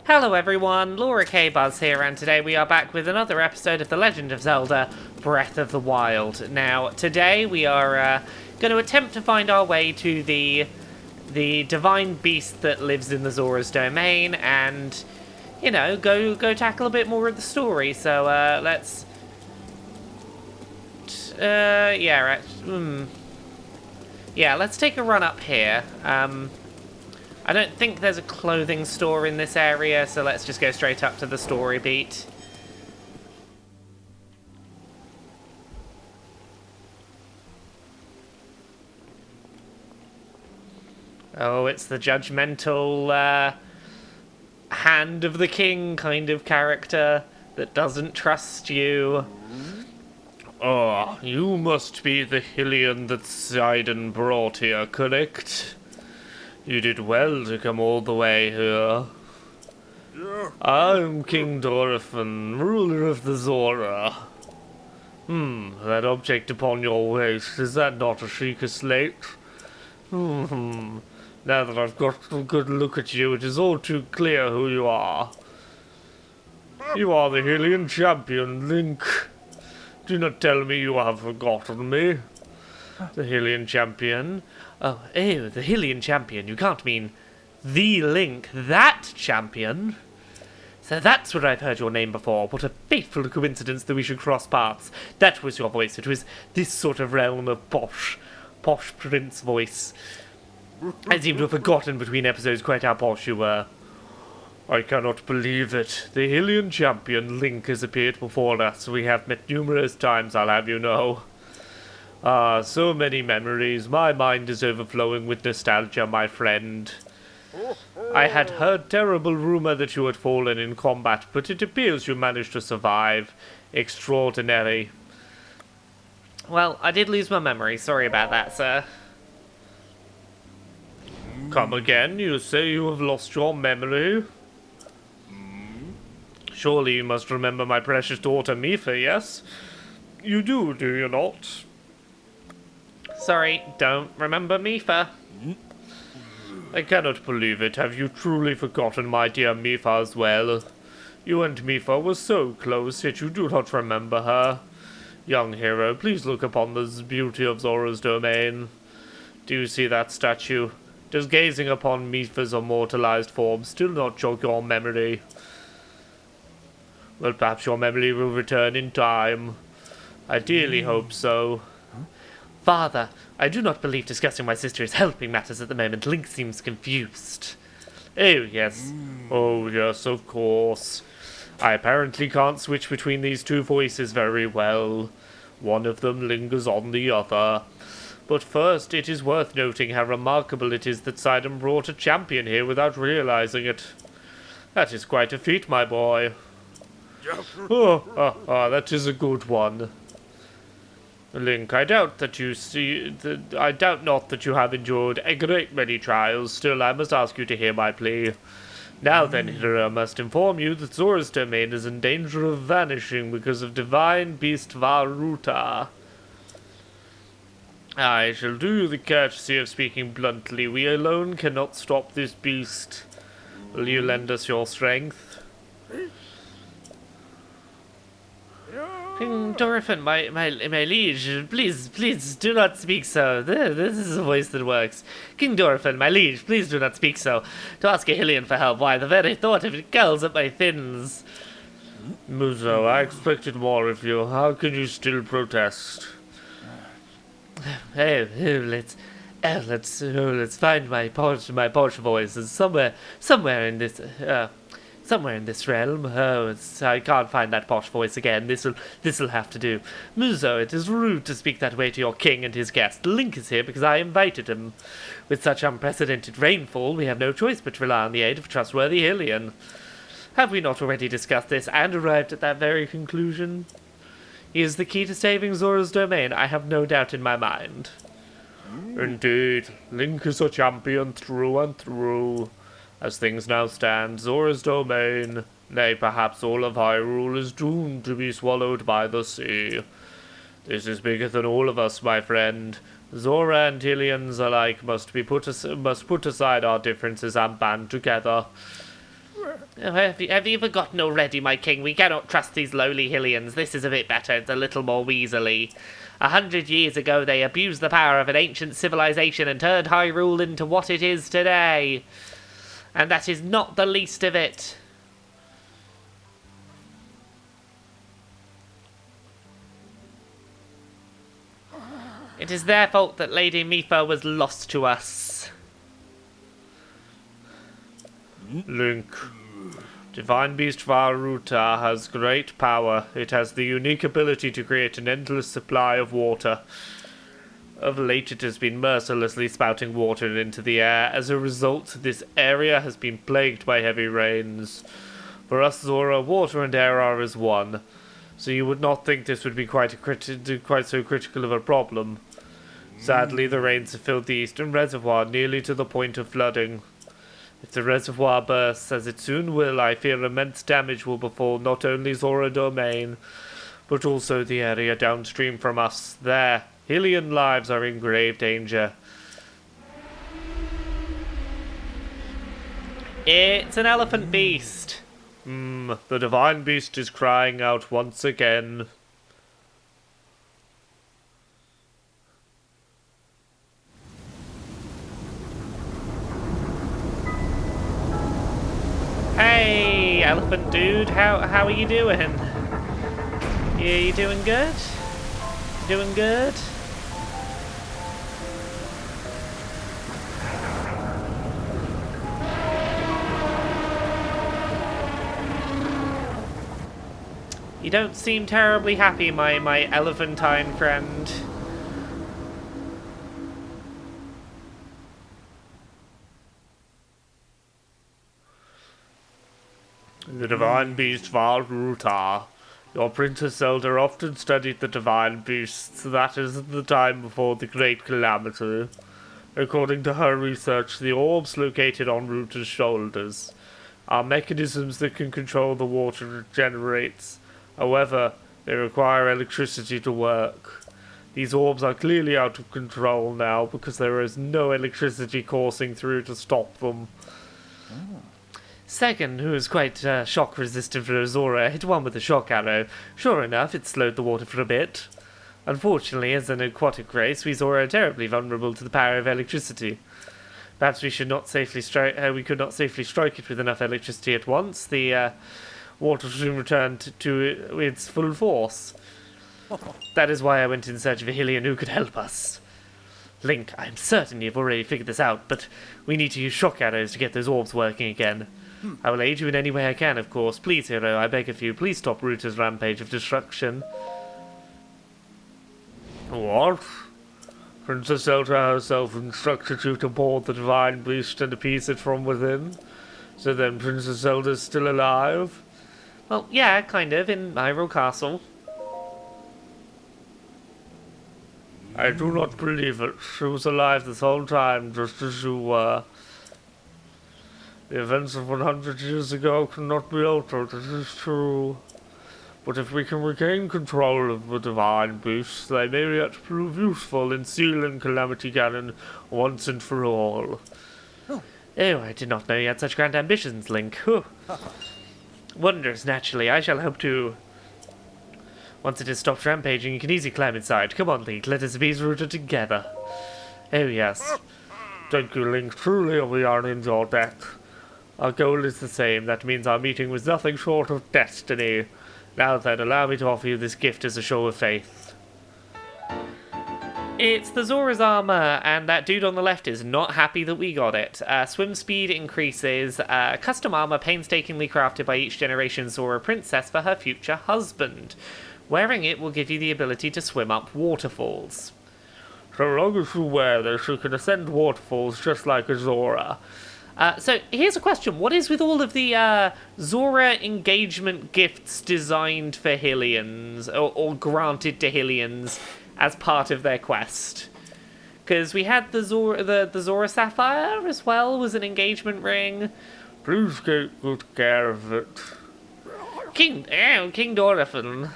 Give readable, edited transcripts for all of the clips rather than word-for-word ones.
Hello everyone, LauraKBuzz here, and today we are back with another episode of The Legend of Zelda Breath of the Wild. Now, today we are going to attempt to find our way to the divine beast that lives in the Zora's domain, and, you know, go tackle a bit more of the story. So, let's... yeah, let's take a run up here. I don't think there's a clothing store in this area, so let's just go straight up to the story beat. Oh, it's the judgmental, hand of the king kind of character that doesn't trust you. Ah, you must be the Hylian that Sidon brought here, correct? You did well to come all the way here. Yeah. I'm King Dorothan, ruler of the Zora. That object upon your waist, is that not a Sheikah slate? Now that I've got a good look at you, it is all too clear who you are. You are the Hylian champion, Link. Do not tell me you have forgotten me. The Hylian champion? Oh, the Hylian champion. You can't mean the Link, that champion. So that's where I've heard your name before. What a fateful coincidence that we should cross paths. That was your voice. It was this sort of realm of posh prince voice. I seem to have forgotten between episodes quite how posh you were. I cannot believe it. The Hylian champion, Link, has appeared before us. We have met numerous times, I'll have you know. Ah, so many memories. My mind is overflowing with nostalgia, my friend. I had heard terrible rumor that you had fallen in combat, but it appears you managed to survive. Extraordinary. Well, I did lose my memory. Sorry about that, sir. Come again? You say you have lost your memory? Surely you must remember my precious daughter Mipha, yes? You do you not? Sorry, don't remember Mipha. I cannot believe it. Have you truly forgotten my dear Mipha as well? You and Mipha were so close, yet you do not remember her. Young hero, please look upon the beauty of Zora's domain. Do you see that statue? Does gazing upon Mipha's immortalized form still not jog your memory? Well, perhaps your memory will return in time. I dearly hope so. Father, I do not believe discussing my sister is helping matters at the moment. Link seems confused. Oh, yes. Oh, yes, of course. I apparently can't switch between these two voices very well. One of them lingers on the other. But first, it is worth noting how remarkable it is that Sidon brought a champion here without realizing it. That is quite a feat, my boy. That is a good one. Link, I doubt not that you have endured a great many trials. Still, I must ask you to hear my plea. Now then, hero, I must inform you that Zora's domain is in danger of vanishing because of divine beast Varuta. I shall do you the courtesy of speaking bluntly. We alone cannot stop this beast. Will you lend us your strength? King Dorothan, my liege, please do not speak so. This is a voice that works. King Dorothan, my liege, please do not speak so. To ask a Hylian for help, why, the very thought of it curls up my fins. Muzo, I expected more of you. How can you still protest? Let's find my posh voices somewhere in this realm. I can't find that posh voice again. This'll have to do. Muzo, it is rude to speak that way to your king and his guest. Link is here because I invited him. With such unprecedented rainfall, we have no choice but to rely on the aid of a trustworthy Hylian. Have we not already discussed this and arrived at that very conclusion? He is the key to saving Zora's domain, I have no doubt in my mind. Indeed, Link is a champion through and through. As things now stand, Zora's domain, nay, perhaps all of Hyrule, is doomed to be swallowed by the sea. This is bigger than all of us, my friend. Zora and Hylians alike must put aside our differences and band together. Oh, have you forgotten already, my king? We cannot trust these lowly Hylians. This is a bit better. It's a little more weaselly. 100 years ago, they abused the power of an ancient civilization and turned Hyrule into what it is today. And that is not the least of it. It is their fault that Lady Mipha was lost to us. Link. Divine Beast Vah Ruta has great power. It has the unique ability to create an endless supply of water. Of late it has been mercilessly spouting water into the air. As a result, this area has been plagued by heavy rains. For us, Zora, water and air are as one. So you would not think this would be quite so critical of a problem. Sadly, the rains have filled the eastern reservoir nearly to the point of flooding. If the reservoir bursts, as it soon will, I fear immense damage will befall not only Zora Domain, but also the area downstream from us. There, Hylian lives are in grave danger. It's an elephant beast. The Divine Beast is crying out once again. Hey, elephant dude, how are you doing? You doing good? Doing good? You don't seem terribly happy, my elephantine friend. The Divine Beast Vah Ruta. Your Princess Zelda often studied the Divine Beasts. That is the time before the Great Calamity. According to her research, the orbs located on Ruta's shoulders are mechanisms that can control the water it generates. However, they require electricity to work. These orbs are clearly out of control now because there is no electricity coursing through to stop them. Second, who is quite shock resistant for Zora, hit one with a shock arrow. Sure enough, it slowed the water for a bit. Unfortunately, as an aquatic race, we Zora are terribly vulnerable to the power of electricity. Perhaps we should not safely strike. We could not safely strike it with enough electricity at once. The water soon returned to its full force. That is why I went in search of a Hylian who could help us. Link, I'm certain you've already figured this out, but we need to use shock arrows to get those orbs working again. I will aid you in any way I can, of course. Please, hero, I beg of you, please stop Ruta's rampage of destruction. What? Princess Zelda herself instructed you to board the Divine Beast and appease it from within? So then Princess Zelda's still alive? Well, yeah, kind of, in Hyrule Castle. I do not believe it. She was alive this whole time, just as you were. The events of 100 years ago cannot be altered, it is true. But if we can regain control of the Divine Beasts, they may yet prove useful in sealing Calamity Ganon once and for all. Oh, I did not know you had such grand ambitions, Link. Wonders, naturally. I shall hope to... Once it has stopped rampaging, you can easily climb inside. Come on, Link, let us appease Ruta together. Oh, yes. Thank you, Link. Truly we are in your debt. Our goal is the same. That means our meeting was nothing short of destiny. Now then, allow me to offer you this gift as a show of faith. It's the Zora's armor, and that dude on the left is not happy that we got it. Swim speed increases. Custom armor painstakingly crafted by each generation Zora princess for her future husband. Wearing it will give you the ability to swim up waterfalls. So long as you wear this, you can ascend waterfalls just like a Zora. So here's a question. What is with all of the Zora engagement gifts designed for Hylians, or granted to Hylians as part of their quest? Because we had the Zora Sapphire as well, was an engagement ring. Please take good care of it. King Dorothan,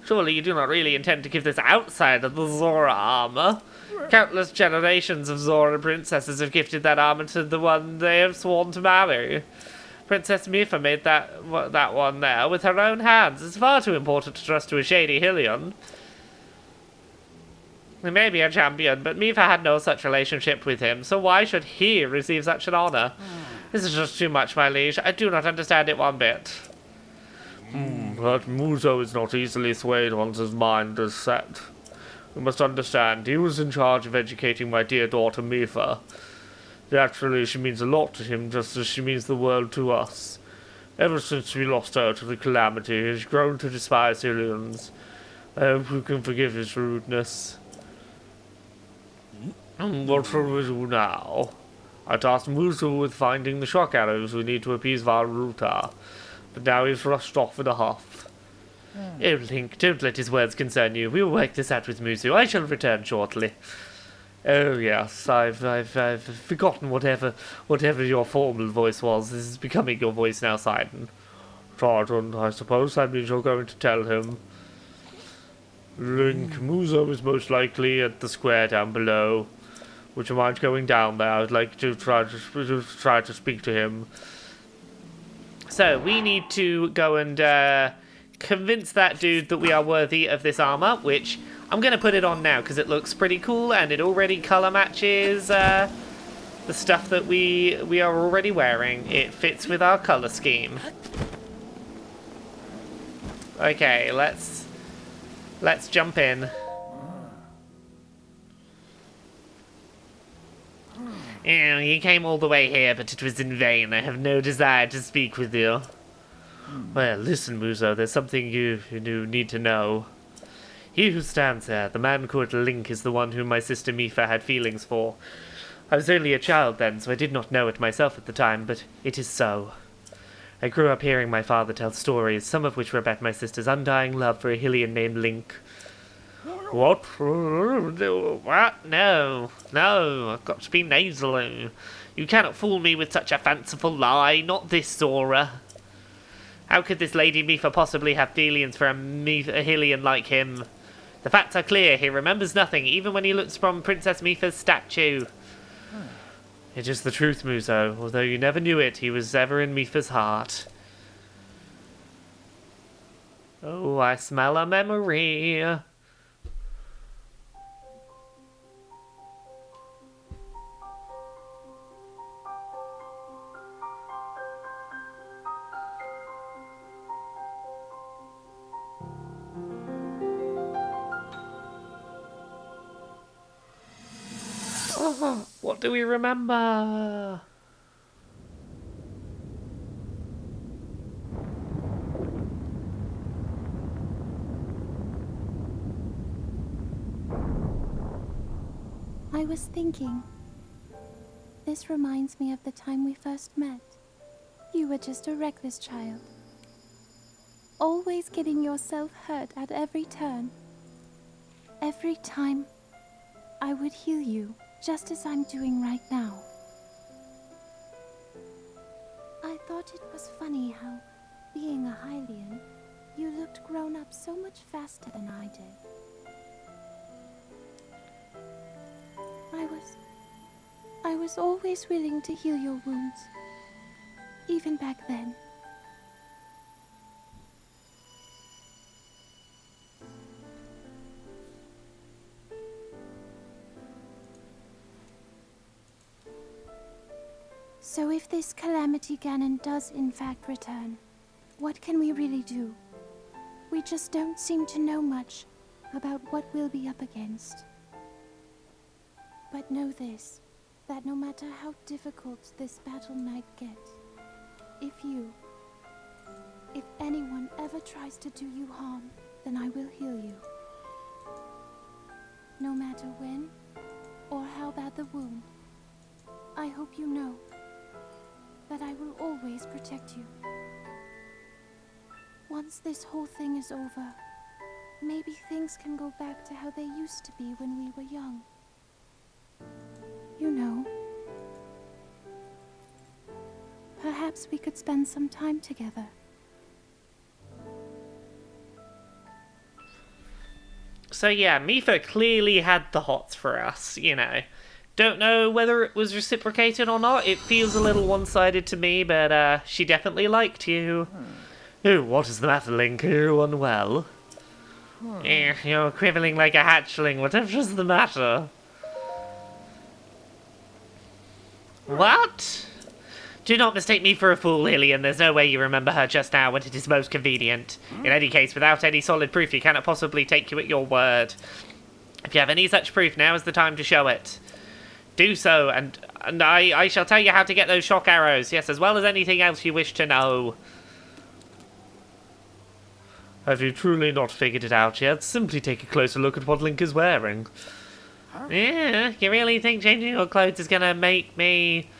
surely you do not really intend to give this outside of the Zora armor? Countless generations of Zora princesses have gifted that armor to the one they have sworn to marry. Princess Mifa made that one there with her own hands. It's far too important to trust to a shady Hylian. He may be a champion, but Mifa had no such relationship with him, so why should he receive such an honor? This is just too much, my liege. I do not understand it one bit. That Muzo is not easily swayed once his mind is set. You must understand, he was in charge of educating my dear daughter Mifa. Naturally, she means a lot to him, just as she means the world to us. Ever since we lost her to the calamity, he has grown to despise Hylians. I hope you can forgive his rudeness. What shall we do now? I tasked Muzo with finding the shock arrows we need to appease Varuta, but now he's rushed off in a huff. Oh, Link, don't let his words concern you. We will work this out with Muzo. I shall return shortly. Oh yes, I've forgotten whatever your formal voice was. This is becoming your voice now, Sidon. Trident, I suppose that means you're going to tell him. Link, Muzo is most likely at the square down below. Would you mind going down there? I'd like to try to speak to him. So, we need to go and convince that dude that we are worthy of this armor, which I'm going to put it on now because it looks pretty cool and it already color matches the stuff that we are already wearing. It fits with our color scheme. Okay, let's jump in. You came all the way here, but it was in vain. I have no desire to speak with you. Well, listen, Muzo, there's something you need to know. He who stands there, the man called Link, is the one whom my sister Mifa had feelings for. I was only a child then, so I did not know it myself at the time, but it is so. I grew up hearing my father tell stories, some of which were about my sister's undying love for a Hylian named Link. What? What? No, I've got to be nasal. You cannot fool me with such a fanciful lie, not this Zora. How could this Lady Mifa possibly have feelings for a Hylian like him? The facts are clear, he remembers nothing, even when he looks from Princess Mifa's statue. It is the truth, Muzo. Although you never knew it, he was ever in Mifa's heart. Oh, I smell a memory. What do we remember? I was thinking. This reminds me of the time we first met. You were just a reckless child. Always getting yourself hurt at every turn. Every time, I would heal you, just as I'm doing right now. I thought it was funny how, being a Hylian, you looked grown up so much faster than I did. I was always willing to heal your wounds, even back then. So if this Calamity Ganon does in fact return, what can we really do? We just don't seem to know much about what we'll be up against. But know this, that no matter how difficult this battle might get, if anyone ever tries to do you harm, then I will heal you. No matter when or how bad the wound, I hope you know that I will always protect you. Once this whole thing is over, maybe things can go back to how they used to be when we were young. You know, perhaps we could spend some time together. So yeah, Mifa clearly had the hots for us, you know. Don't know whether it was reciprocated or not. It feels a little one-sided to me, but she definitely liked you. Oh, what is the matter, Link? Are you unwell? You're quivering like a hatchling. Whatever's the matter? What? Do not mistake me for a fool, Lillian. There's no way you remember her just now when it is most convenient. In any case, without any solid proof, you cannot possibly take you at your word. If you have any such proof, now is the time to show it. Do so, and I shall tell you how to get those shock arrows. Yes, as well as anything else you wish to know. Have you truly not figured it out yet? Simply take a closer look at what Link is wearing. Yeah, you really think changing your clothes is gonna make me...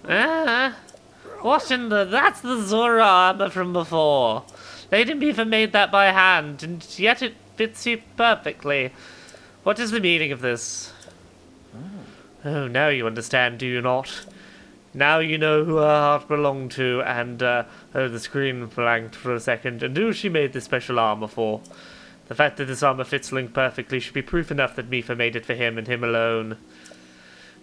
what in the... That's the Zora armor from before. They didn't even made that by hand, and yet it fits you perfectly. What is the meaning of this? Oh, now you understand, do you not? Now you know who her heart belonged to, and, oh, the screen blanked for a second, and who she made this special armor for. The fact that this armor fits Link perfectly should be proof enough that Mipha made it for him and him alone.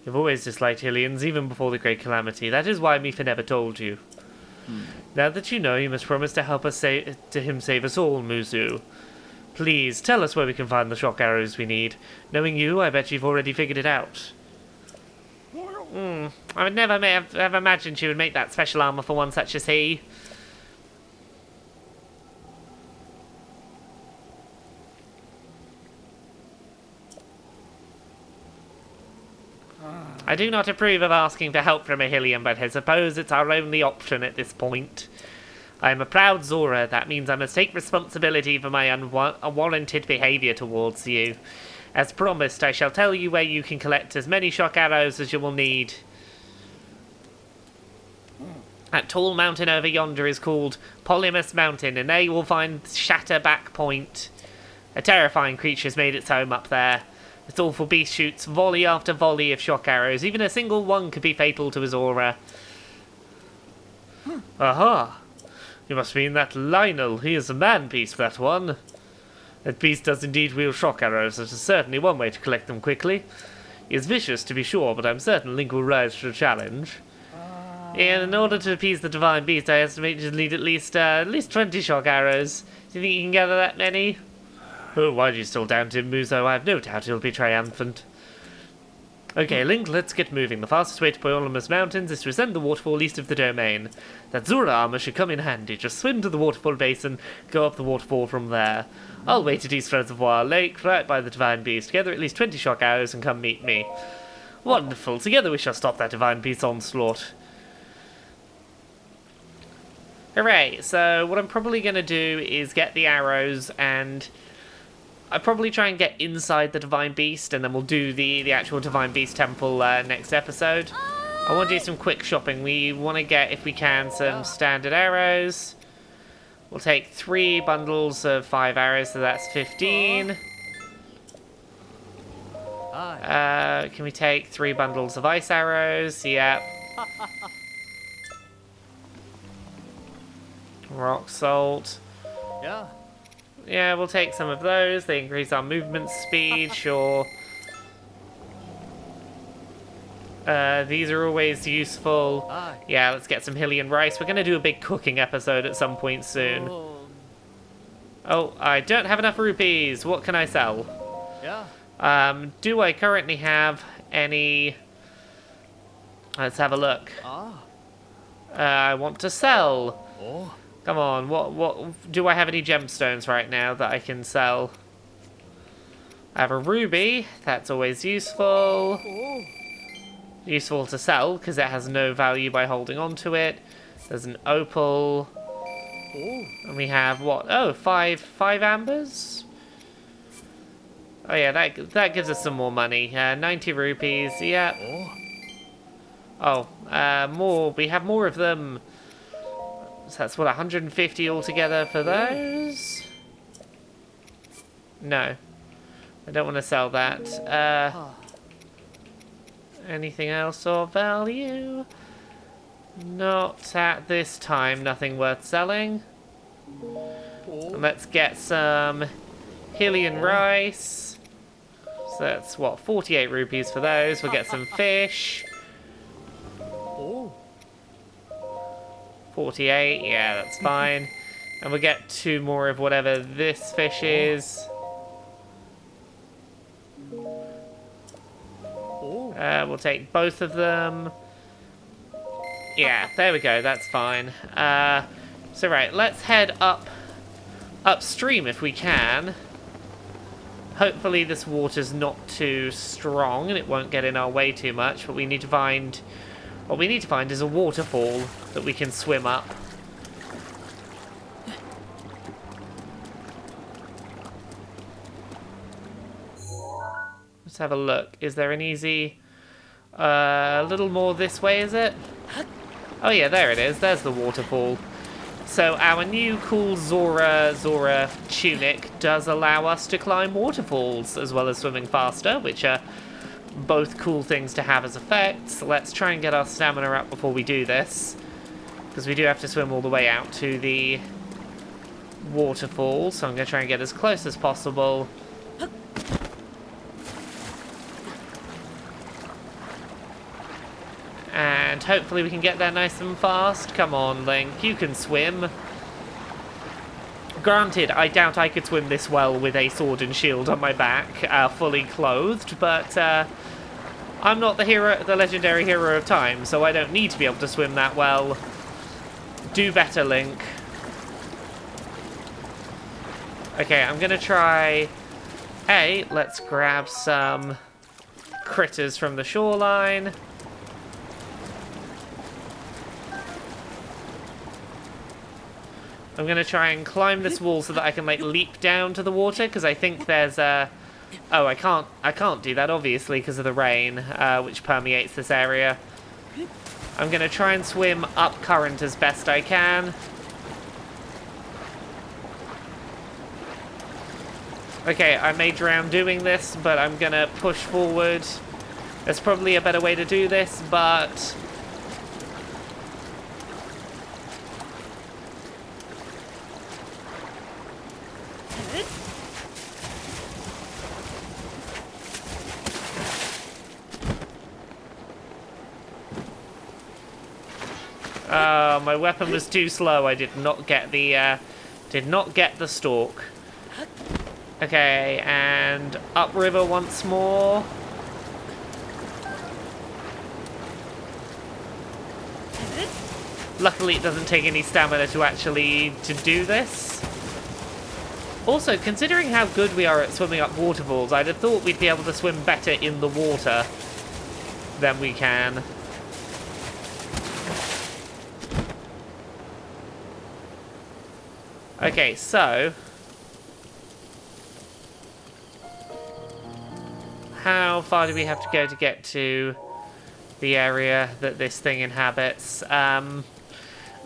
You've always disliked Hylians, even before the Great Calamity. That is why Mipha never told you. Now that you know, you must promise to help us to him save us all, Muzu. Please, tell us where we can find the shock arrows we need. Knowing you, I bet you've already figured it out. I would never have imagined she would make that special armor for one such as he. I do not approve of asking for help from a Hylian, but I suppose it's our only option at this point. I am a proud Zora. That means I must take responsibility for my unwarranted behavior towards you. As promised, I shall tell you where you can collect as many shock arrows as you will need. That tall mountain over yonder is called Polymus Mountain, and there you will find Shatterback Point. A terrifying creature's made its home up there. This awful beast shoots volley after volley of shock arrows. Even a single one could be fatal to his aura. Aha! You must mean that Lionel. He is a man-beast, that one. That beast does indeed wield shock arrows. That is certainly one way to collect them quickly. He is vicious, to be sure, but I'm certain Link will rise to the challenge. And in order to appease the divine beast, I estimate you'll need at least 20 shock arrows. Do you think you can gather that many? Oh, why do you still doubt him, Muzo? I have no doubt he'll be triumphant. Okay, Link, let's get moving. The fastest way to Polymus Mountains is to ascend the waterfall east of the domain. That Zora armor should come in handy. Just swim to the waterfall basin, go up the waterfall from there. I'll wait at East Reservoir Lake, right by the Divine Beast. Gather at least 20 shock arrows and come meet me. Wonderful. Together we shall stop that Divine Beast's onslaught. Hooray. So what I'm probably going to do is get the arrows, and I'll probably try and get inside the Divine Beast, and then we'll do the actual Divine Beast Temple next episode. I want to do some quick shopping. We want to get, if we can, some standard arrows. We'll take 3 bundles of 5 arrows, so that's 15. Can we take 3 bundles of ice arrows? Yep. Rock salt. Yeah, we'll take some of those. They increase our movement speed, sure. These are always useful. Yeah, let's get some Hylian rice. We're going to do a big cooking episode at some point soon. Oh, I don't have enough rupees. What can I sell? Do I currently have any... Let's have a look. I want to sell. Come on, what do I have any gemstones right now that I can sell? I have a ruby. That's always useful. Useful to sell because it has no value by holding on to it. There's an opal. And we have what? Oh, five ambers. Oh yeah, that gives us some more money. 90 rupees. Yeah. Oh, more. We have more of them. So that's what, 150 altogether for those? No. I don't want to sell that. Anything else of value? Not at this time. Nothing worth selling. Let's get some Hylian rice. So that's, what, 48 rupees for those. We'll get some fish. Oh. 48, yeah, that's fine. And we'll get 2 more of whatever this fish is. Oh. We'll take both of them. Yeah, there we go, that's fine. So right, let's head upstream if we can. Hopefully this water's not too strong and it won't get in our way too much, but we need to find... What we need to find is a waterfall that we can swim up. Let's have a look. Is there an easy... a little more this way, is it? Oh yeah, there it is. There's the waterfall. So our new cool Zora tunic does allow us to climb waterfalls as well as swimming faster, which are both cool things to have as effects. Let's try and get our stamina up before we do this, because we do have to swim all the way out to the waterfall, so I'm going to try and get as close as possible. And hopefully we can get there nice and fast. Come on, Link, you can swim. Granted, I doubt I could swim this well with a sword and shield on my back, fully clothed, but I'm not the legendary hero of time, so I don't need to be able to swim that well. Do better, Link. Okay, I'm gonna try... Hey, let's grab some critters from the shoreline. I'm going to try and climb this wall so that I can, like, leap down to the water, because I think there's a... Oh, I can't do that, obviously, because of the rain, which permeates this area. I'm going to try and swim up current as best I can. Okay, I may drown doing this, but I'm going to push forward. There's probably a better way to do this, but... my weapon was too slow. I did not get the stalk. Okay, and upriver once more. Luckily, it doesn't take any stamina to do this. Also, considering how good we are at swimming up waterfalls, I'd have thought we'd be able to swim better in the water than we can. Okay, so... how far do we have to go to get to the area that this thing inhabits?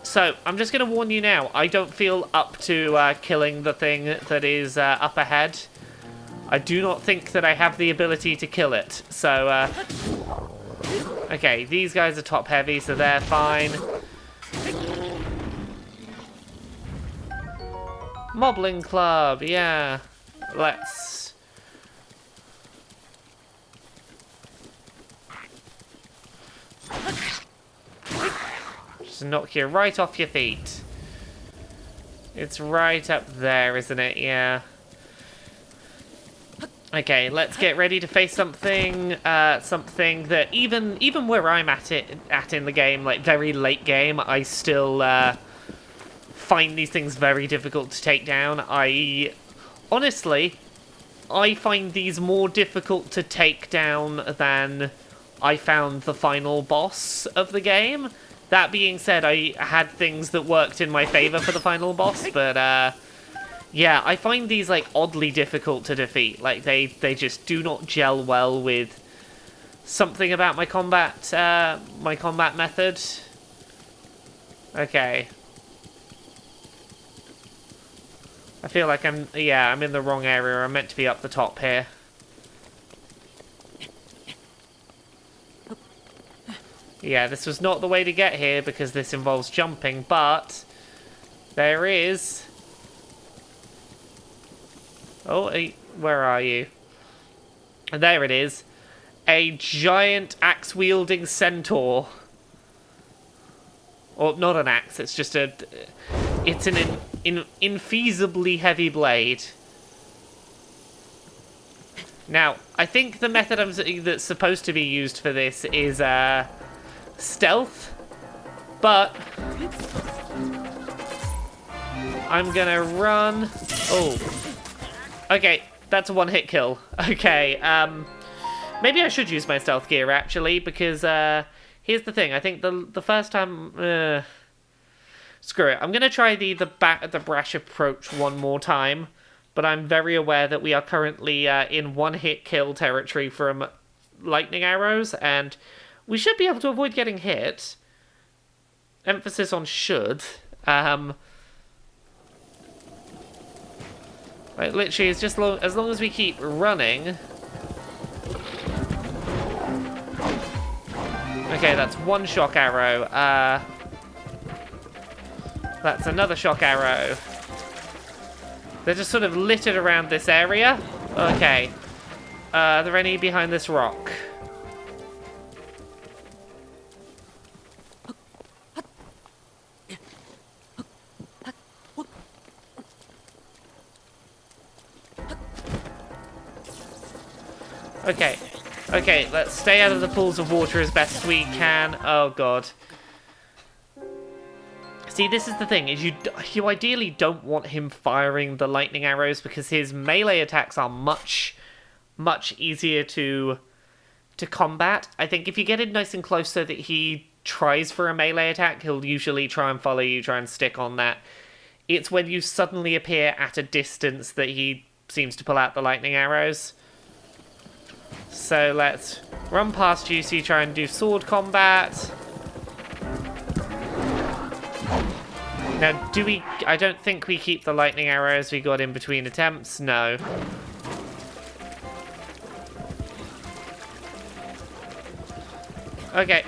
So, I'm just going to warn you now, I don't feel up to killing the thing that is up ahead. I do not think that I have the ability to kill it. So, okay, these guys are top heavy, so they're fine. Moblin Club, yeah. Let's... just knock you right off your feet. It's right up there, isn't it? Yeah. Okay, let's get ready to face something, something that even where I'm at in the game, like very late game, I still find these things very difficult to take down. Honestly, I find these more difficult to take down than I found the final boss of the game. That being said, I had things that worked in my favor for the final boss, but yeah, I find these like oddly difficult to defeat. Like they just do not gel well with something about my combat method. Okay. I feel like I'm in the wrong area. I'm meant to be up the top here. Yeah, this was not the way to get here because this involves jumping, but there is... Oh, where are you? And there it is. A giant axe-wielding centaur. Or not an axe, it's just a... It's an infeasibly heavy blade. Now, I think the method that's supposed to be used for this is stealth, but I'm gonna run. Oh, okay, that's a one-hit kill. Okay, maybe I should use my stealth gear actually, because here's the thing. I think the first time, screw it. I'm gonna try the brash approach one more time. But I'm very aware that we are currently in one-hit kill territory from lightning arrows, and we should be able to avoid getting hit. Emphasis on should. Like, literally, it's just as long as we keep running. Okay, that's one shock arrow. That's another shock arrow. They're just sort of littered around this area. Okay. Are there any behind this rock? Okay. Okay, let's stay out of the pools of water as best we can. Oh, God. See, this is the thing, is you ideally don't want him firing the lightning arrows because his melee attacks are much easier to combat. I think if you get in nice and close so that he tries for a melee attack, he'll usually try and follow you, try and stick on that. It's when you suddenly appear at a distance that he seems to pull out the lightning arrows. So let's run past you so you try and do sword combat. Now, do we... I don't think we keep the lightning arrows we got in between attempts. No. Okay.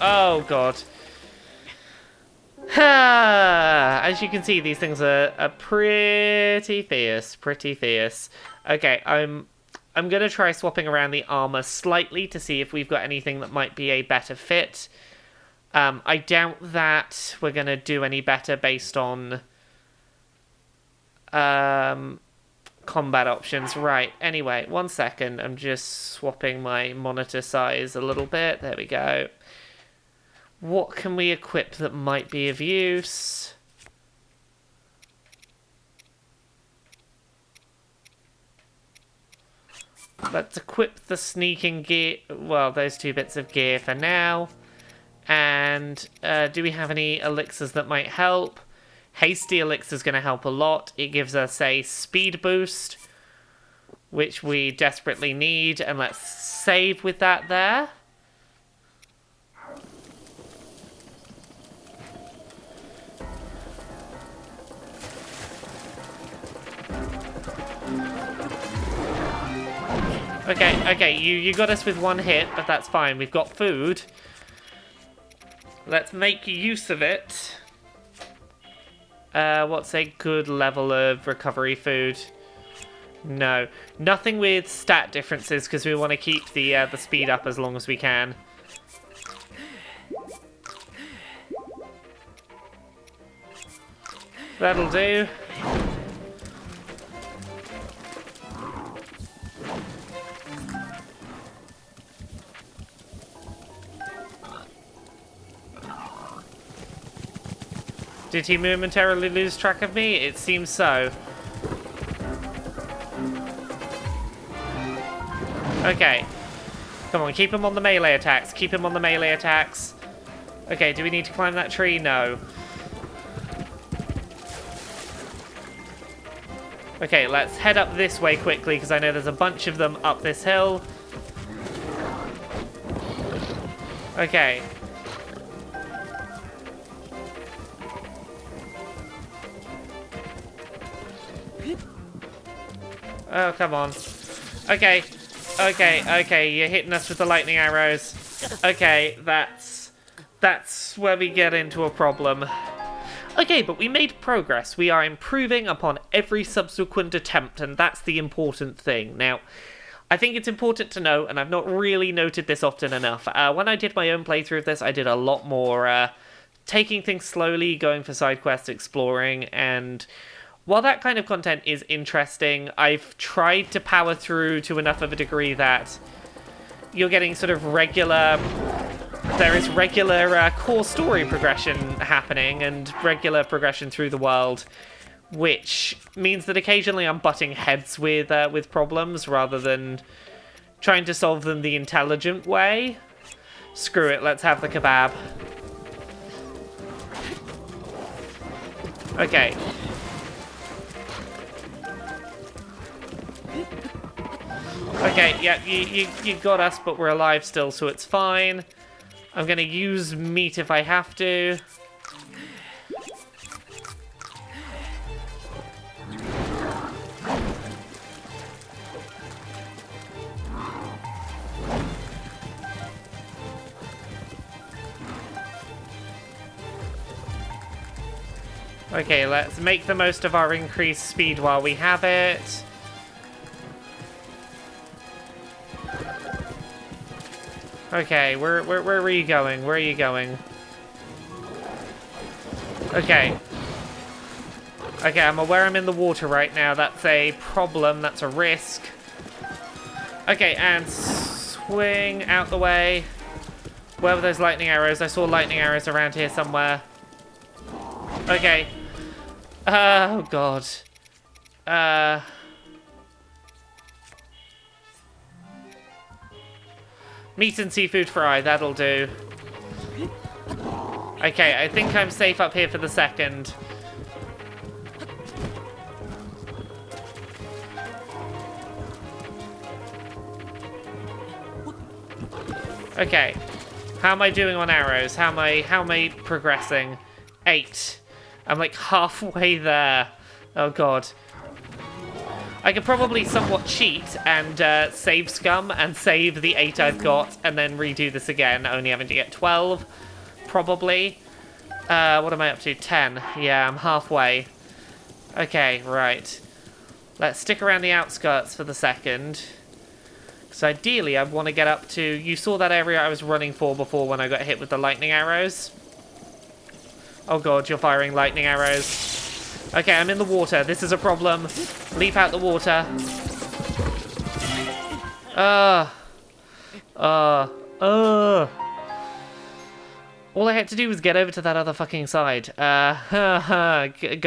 Oh, God. As you can see, these things are pretty fierce. Pretty fierce. Okay, I'm going to try swapping around the armor slightly to see if we've got anything that might be a better fit. I doubt that we're going to do any better based on combat options. Right, anyway, 1 second. I'm just swapping my monitor size a little bit. There we go. What can we equip that might be of use? Let's equip the sneaking gear. Well, those two bits of gear for now. And do we have any elixirs that might help? Hasty elixir is going to help a lot. It gives us a speed boost, which we desperately need. And let's save with that there. Okay, you got us with one hit, but that's fine. We've got food. Let's make use of it. What's a good level of recovery food? No. Nothing with stat differences, because we want to keep the speed up as long as we can. That'll do. Did he momentarily lose track of me? It seems so. Okay. Come on, keep him on the melee attacks. Keep him on the melee attacks. Okay, do we need to climb that tree? No. Okay, let's head up this way quickly, because I know there's a bunch of them up this hill. Okay. Oh, come on. Okay. Okay, you're hitting us with the lightning arrows. Okay, that's where we get into a problem. Okay, but we made progress. We are improving upon every subsequent attempt, and that's the important thing. Now, I think it's important to note, and I've not really noted this often enough, when I did my own playthrough of this, I did a lot more taking things slowly, going for side quests, exploring, and while that kind of content is interesting, I've tried to power through to enough of a degree that you're getting sort of there is regular core story progression happening and regular progression through the world, which means that occasionally I'm butting heads with problems rather than trying to solve them the intelligent way. Screw it, let's have the kebab. Okay. Okay, yeah, you got us, but we're alive still, so it's fine. I'm gonna use meat if I have to. Okay, let's make the most of our increased speed while we have it. Okay, where are you going? Where are you going? Okay. Okay, I'm aware I'm in the water right now. That's a problem. That's a risk. Okay, and swing out the way. Where were those lightning arrows? I saw lightning arrows around here somewhere. Okay. Oh, God. Meat and seafood fry, that'll do. Okay, I think I'm safe up here for the second. Okay. How am I doing on arrows? How am I progressing? 8. I'm like halfway there. Oh god. I could probably somewhat cheat and save scum and save the 8 I've got and then redo this again, only having to get 12, probably. What am I up to? 10. Yeah, I'm halfway. Okay, right. Let's stick around the outskirts for the second. Because ideally I want to get up to... You saw that area I was running for before when I got hit with the lightning arrows? Oh god, you're firing lightning arrows. Okay, I'm in the water. This is a problem. Leap out the water. All I had to do was get over to that other fucking side. Go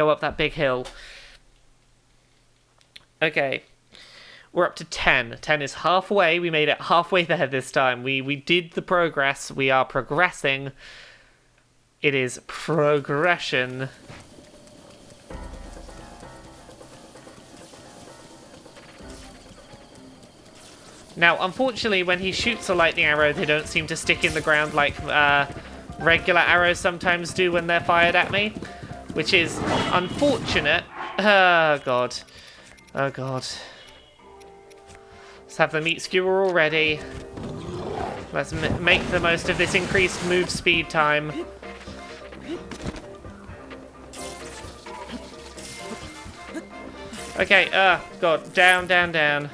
up that big hill. Okay. We're up to 10. 10 is halfway. We made it halfway there this time. We did the progress. We are progressing. It is progression. Now, unfortunately, when he shoots a lightning arrow, they don't seem to stick in the ground like regular arrows sometimes do when they're fired at me, which is unfortunate. Oh, God. Oh, God. Let's have the meat skewer already. Let's make the most of this increased move speed time. Okay, God. Down, down, down.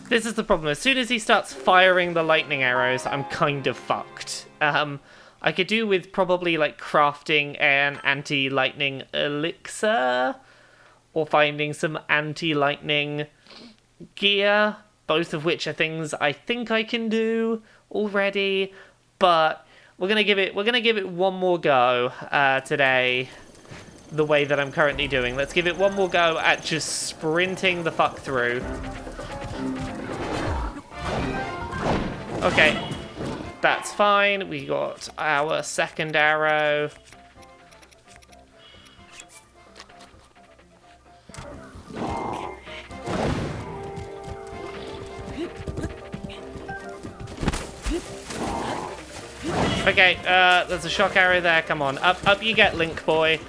This is the problem. As soon as he starts firing the lightning arrows, I'm kind of fucked. I could do with probably, like, crafting an anti-lightning elixir, or finding some anti-lightning gear, both of which are things I think I can do already, but we're gonna give it one more go today, the way that I'm currently doing. Let's give it one more go at just sprinting the fuck through. Okay, that's fine. We got our second arrow. Okay, there's a shock arrow there. Come on, up you get, Link boy.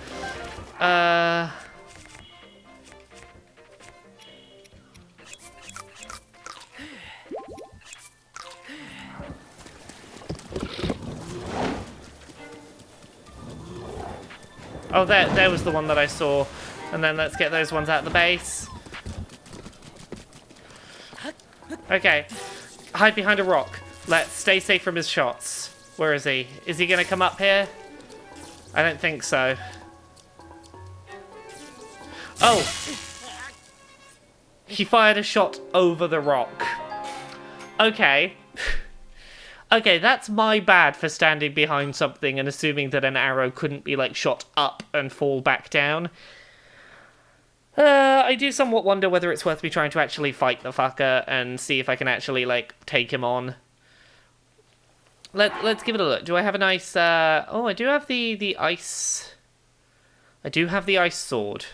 Oh, there was the one that I saw. And then let's get those ones out of the base. Okay. Hide behind a rock. Let's stay safe from his shots. Where is he? Is he gonna come up here? I don't think so. Oh! He fired a shot over the rock. Okay. Okay, that's my bad for standing behind something and assuming that an arrow couldn't be, like, shot up and fall back down. I do somewhat wonder whether it's worth me trying to actually fight the fucker and see if I can actually, like, take him on. Let's give it a look. Do I have a nice, oh, I do have the ice... I do have the ice sword.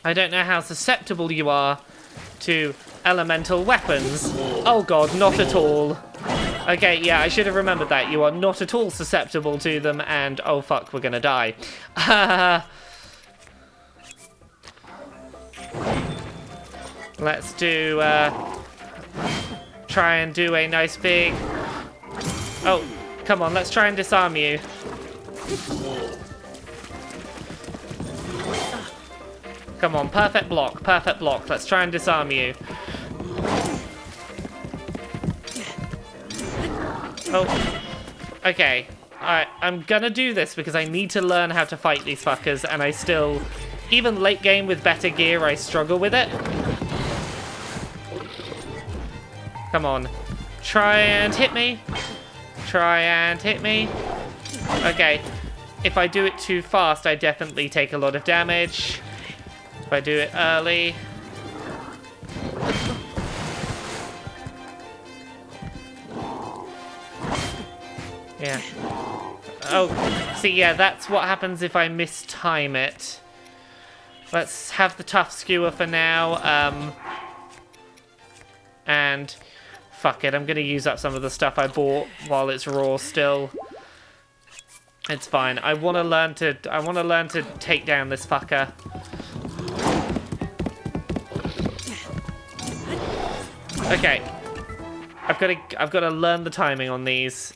I don't know how susceptible you are to elemental weapons. Oh god, not at all. Okay, yeah, I should have remembered that. You are not at all susceptible to them, and oh fuck, we're gonna die. Let's do, try and do a nice big... Oh, come on, let's try and disarm you. Come on, perfect block, perfect block. Let's try and disarm you. Oh, okay. Alright, I'm gonna do this because I need to learn how to fight these fuckers, and I still, even late game with better gear, I struggle with it. Come on. Try and hit me. Try and hit me. Okay. If I do it too fast, I definitely take a lot of damage. If I do it early... Yeah. Oh, see, yeah, that's what happens if I mistime it. Let's have the tough skewer for now. And fuck it, I'm gonna use up some of the stuff I bought while it's raw still. It's fine. I wanna learn to take down this fucker. Okay. I've got to learn the timing on these.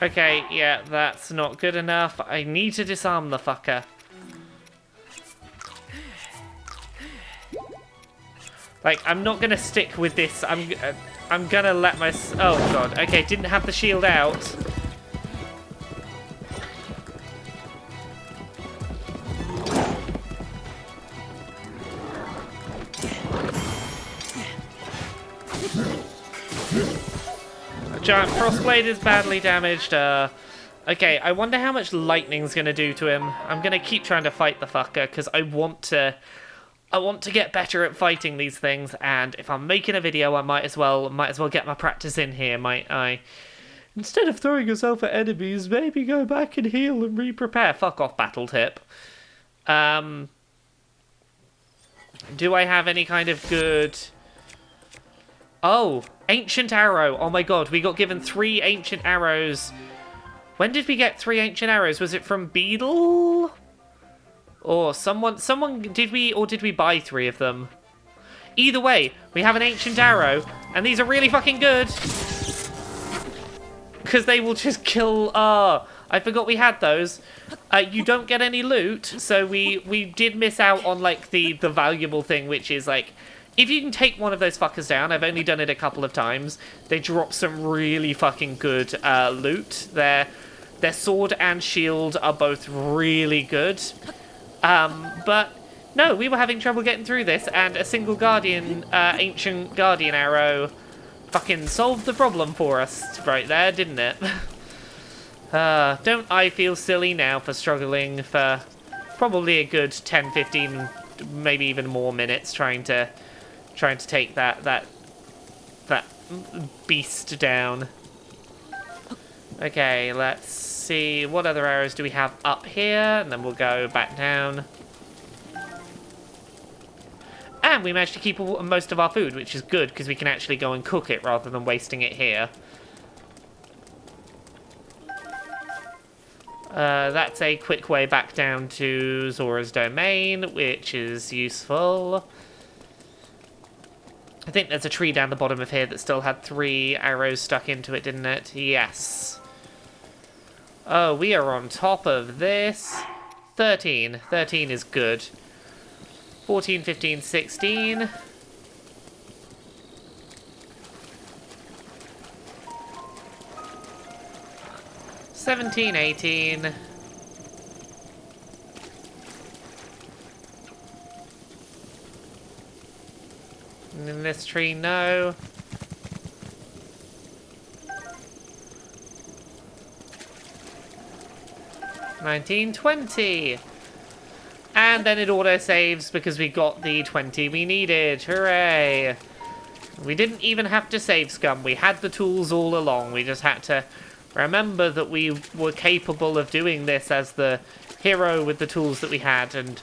Okay, yeah, that's not good enough. I need to disarm the fucker. Like, I'm not gonna stick with this. I'm gonna let my... Oh, God. Okay, didn't have the shield out. Giant Frostblade is badly damaged. Okay, I wonder how much lightning's gonna do to him. I'm gonna keep trying to fight the fucker, because I want to get better at fighting these things, and if I'm making a video, I might as well get my practice in here, might I? Instead of throwing yourself at enemies, maybe go back and heal and re-prepare. Fuck off, battle tip. Do I have any kind of good... Oh, ancient arrow. Oh my god, we got given 3 ancient arrows. When did we get 3 ancient arrows? Was it from Beedle? Or someone did we buy 3 of them? Either way, we have an ancient arrow, and these are really fucking good. Because they will just kill... I forgot we had those. You don't get any loot, so we did miss out on, like, the valuable thing, which is, like... If you can take one of those fuckers down, I've only done it a couple of times, they drop some really fucking good loot. Their sword and shield are both really good. But no, we were having trouble getting through this, and a single guardian, ancient guardian arrow fucking solved the problem for us right there, didn't it? Don't I feel silly now for struggling for probably a good 10, 15, maybe even more minutes trying to take that beast down. Okay, let's see. What other arrows do we have up here? And then we'll go back down. And we managed to keep most of our food, which is good, because we can actually go and cook it rather than wasting it here. That's a quick way back down to Zora's domain, which is useful. I think there's a tree down the bottom of here that still had 3 arrows stuck into it, didn't it? Yes. Oh, we are on top of this. 13. 13 is good. 14, 15, 16. $17, 18. And in this tree, no. $19, 20. And then it auto-saves because we got the 20 we needed. Hooray! We didn't even have to save scum. We had the tools all along. We just had to remember that we were capable of doing this as the hero with the tools that we had. And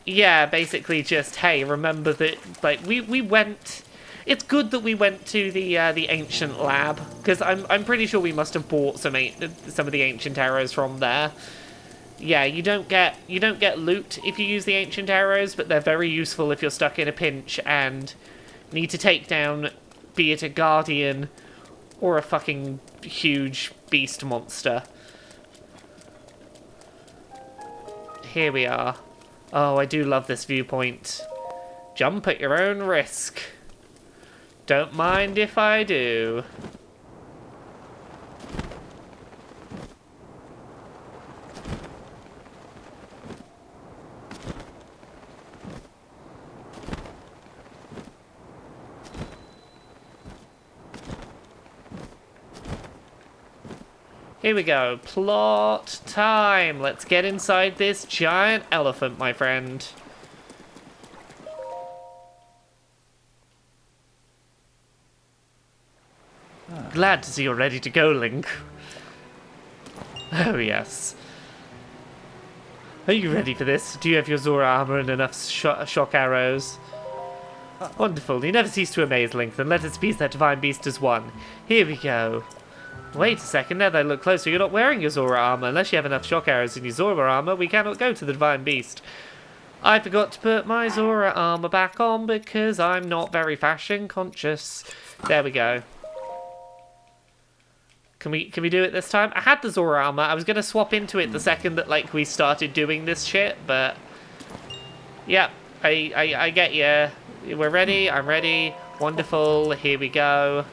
yeah, basically just, hey, remember that, like, we went... It's good that we went to the ancient lab, because I'm pretty sure we must have bought some of the ancient arrows from there. Yeah, you don't get loot if you use the ancient arrows, but they're very useful if you're stuck in a pinch and need to take down, be it a guardian or a fucking huge beast monster. Here we are. Oh, I do love this viewpoint. Jump at your own risk. Don't mind if I do. Here we go. Plot time. Let's get inside this giant elephant, my friend. Glad to see you're ready to go, Link. Oh, yes. Are you ready for this? Do you have your Zora armor and enough shock arrows? Wonderful. You never cease to amaze, Link. Then let us piece that divine beast as one. Here we go. Wait a second. Now that I look closer, you're not wearing your Zora armor. Unless you have enough shock arrows in your Zora armor, we cannot go to the divine beast. I forgot to put my Zora armor back on because I'm not very fashion conscious. There we go. Can we do it this time? I had the Zora armor. I was gonna swap into it the second that like we started doing this shit, but yeah, I get you. We're ready. I'm ready. Wonderful. Here we go.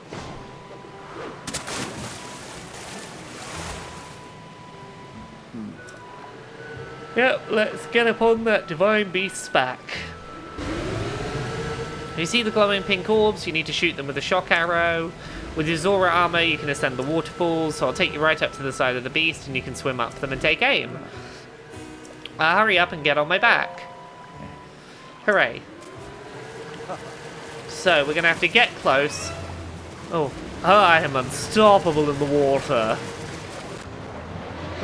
Yep, let's get upon that divine beast's back. You see the glowing pink orbs? You need to shoot them with a shock arrow. With your Zora armor, you can ascend the waterfalls, so I'll take you right up to the side of the beast and you can swim up them and take aim. Hurry up and get on my back. Hooray. So, we're going to have to get close. Oh, I am unstoppable in the water.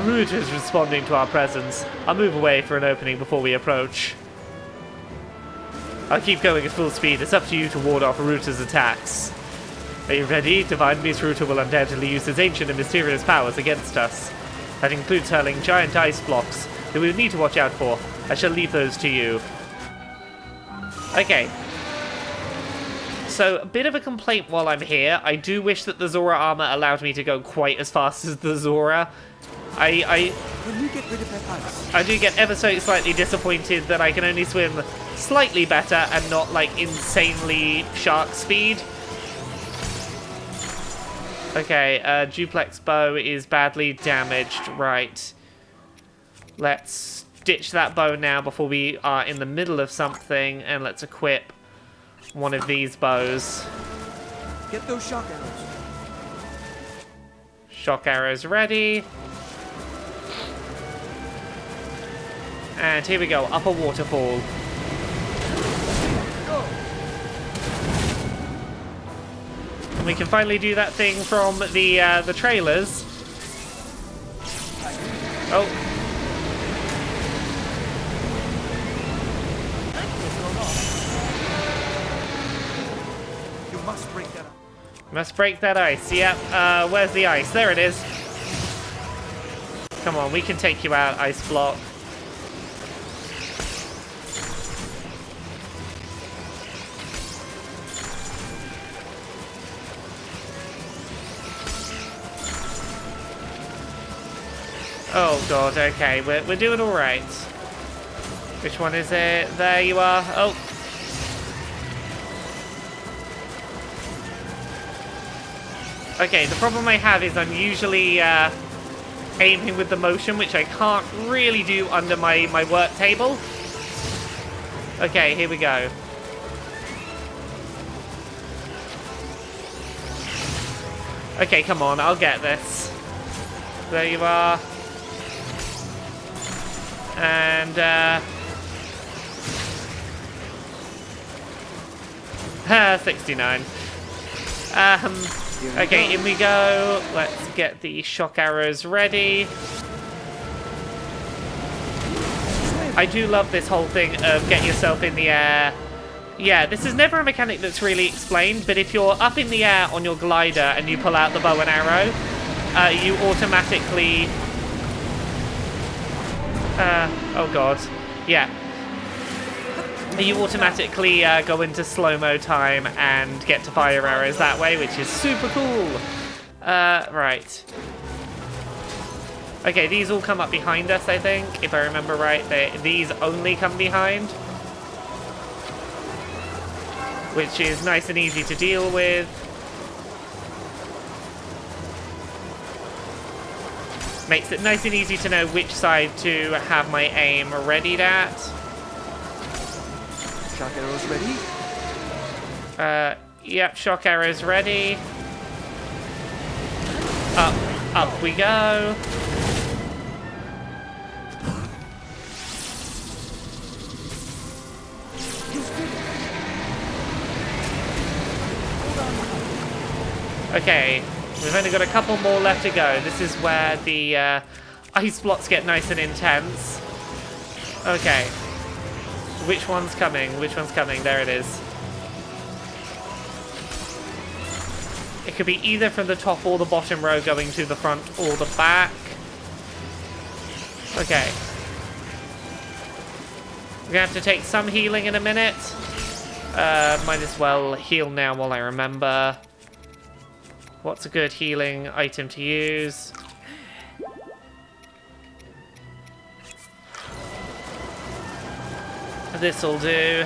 Root is responding to our presence. I'll move away for an opening before we approach. I'll keep going at full speed. It's up to you to ward off Ruta's attacks. Are you ready? Divine Beast Ruta will undoubtedly use his ancient and mysterious powers against us. That includes hurling giant ice blocks that we will need to watch out for. I shall leave those to you. Okay. So, a bit of a complaint while I'm here. I do wish that the Zora armor allowed me to go quite as fast as the Zora. When you get rid of that ice. I do get ever so slightly disappointed that I can only swim slightly better and not, like, insanely shark speed. Okay, duplex bow is badly damaged. Right. Let's ditch that bow now before we are in the middle of something, and let's equip one of these bows. Get those shock arrows. Shock arrows ready. And here we go, up a waterfall. We can finally do that thing from the trailers. Oh. Must break that ice. Yep. Where's the ice? There it is. Come on, we can take you out, ice block. Oh god, okay, we're doing alright. Which one is it? There you are. Oh. Okay, the problem I have is I'm usually aiming with the motion, which I can't really do under my work table. Okay, here we go. Okay, come on, I'll get this. There you are. And, 69. Okay, in we go. Let's get the shock arrows ready. I do love this whole thing of get yourself in the air. Yeah, this is never a mechanic that's really explained, but if you're up in the air on your glider and you pull out the bow and arrow, you automatically... oh god. Yeah. You automatically go into slow-mo time and get to fire arrows that way, which is super cool. Right. Okay, these all come up behind us, I think, if I remember right. These only come behind. Which is nice and easy to deal with. Makes it nice and easy to know which side to have my aim readied at. Shock arrows ready? Yep, shock arrows ready. Up we go. Okay, we've only got a couple more left to go. This is where the ice blocks get nice and intense. Okay. Which one's coming? Which one's coming? There it is. It could be either from the top or the bottom row going to the front or the back. Okay. We're going to have to take some healing in a minute. Might as well heal now while I remember. What's a good healing item to use? This'll do.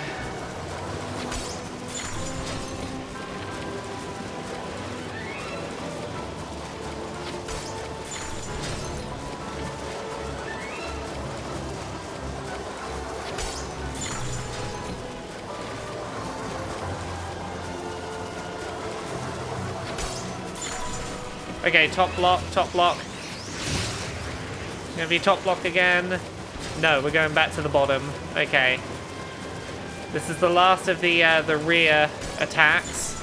Okay, top block, top block. Gonna be top block again. No, we're going back to the bottom. Okay. This is the last of the rear attacks.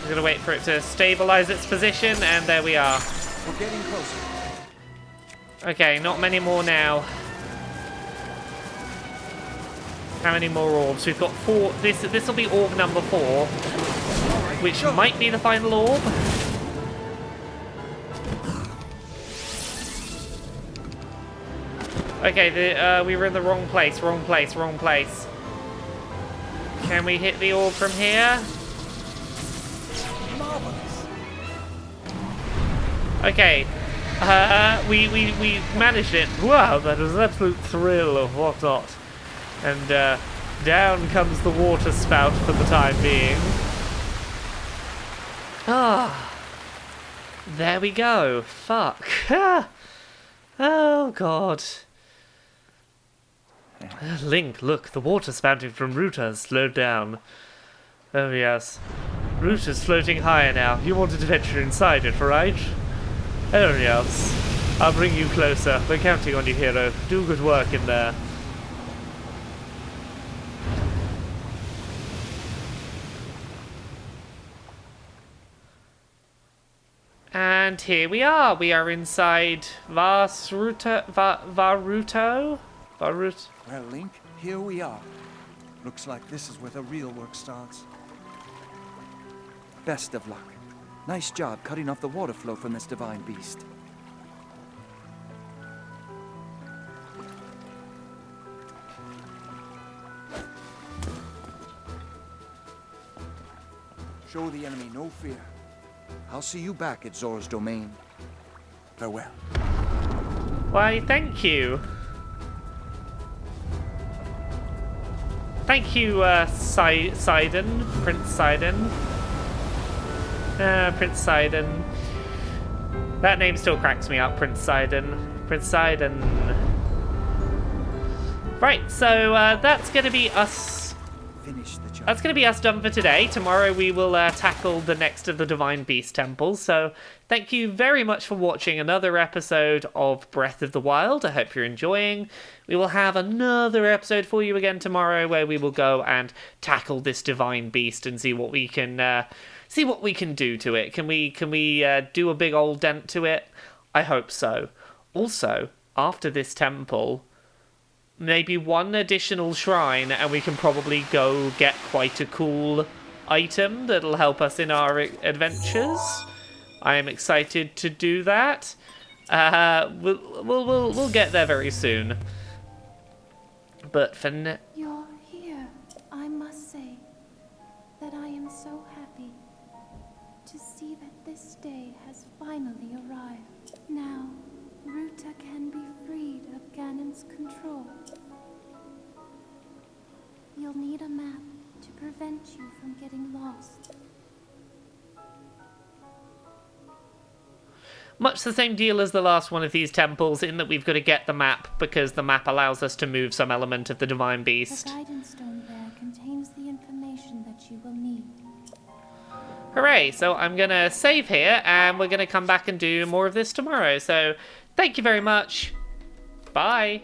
We're gonna wait for it to stabilize its position, and there we are. We're getting closer. Okay, not many more now. How many more orbs? We've got 4. This will be orb number 4, which might be the final orb. Okay, we were in the wrong place. Wrong place. Wrong place. Can we hit the orb from here? Okay. We managed it. Wow, that was an absolute thrill of whatnot. And down comes the water spout for the time being. Ah. There we go. Fuck. Oh, God. Link, look, the water spouting from Ruta has slowed down. Oh, yes. Ruta's floating higher now. You wanted to venture inside it, right? Oh, yes. I'll bring you closer. We're counting on you, hero. Do good work in there. And here we are. We are inside Varuto? Well, Link, here we are. Looks like this is where the real work starts. Best of luck. Nice job cutting off the water flow from this divine beast. Show the enemy no fear. I'll see you back at Zora's domain. Farewell. Why, thank you. Thank you, Sidon, Prince Sidon. Prince Sidon. That name still cracks me up, Prince Sidon. Prince Sidon. Right, so that's gonna be us. Finish the job. That's gonna be us done for today. Tomorrow we will tackle the next of the Divine Beast temples. So thank you very much for watching another episode of Breath of the Wild. I hope you're enjoying. We will have another episode for you again tomorrow where we will go and tackle this Divine Beast and see what we can do to it. Can we do a big old dent to it? I hope so. Also, after this temple, maybe one additional shrine and we can probably go get quite a cool item that'll help us in our adventures. I am excited to do that. We'll get there very soon. But for now, You're here. I must say that I am so happy to see that this day has finally arrived. Now, Ruta can be freed of Ganon's control. You'll need a map to prevent you from getting lost. much the same deal as the last one of these temples in that we've got to get the map because the map allows us to move some element of the Divine Beast. The guidance stone there contains the information that you will need. Hooray! So I'm going to save here and we're going to come back and do more of this tomorrow. So thank you very much. Bye.